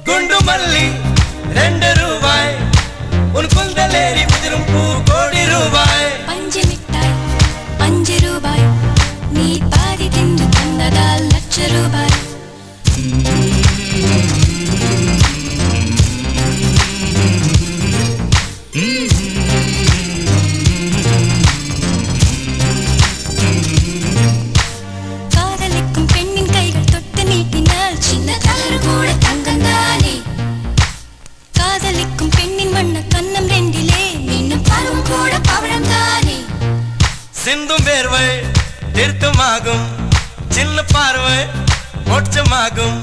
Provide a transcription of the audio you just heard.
குண்டு மல்லி 2 ரூபாய் உன் குந்தலேறி புதிரும் பூ கோடி ரூபாய் பஞ்சு மிட்டாய் 5 ரூபாய் நீ பாதி தின்று தந்ததால் லட்ச ரூபாய் காதலிக்கும் பெண்ணின் கைகள் தொட்டு நீட்டினால் சின்ன தளர் கூட தங்கந்தானே காதலிக்கும் பெண்ணின் வண்ண கண்ணம் ரெண்டிலே மீண்டும் பருவம் கூட பவழம் தானே சிந்தும் வேர்வை தீர்த்தமாகும் சின்ன பார்வை மோட்சமாகும்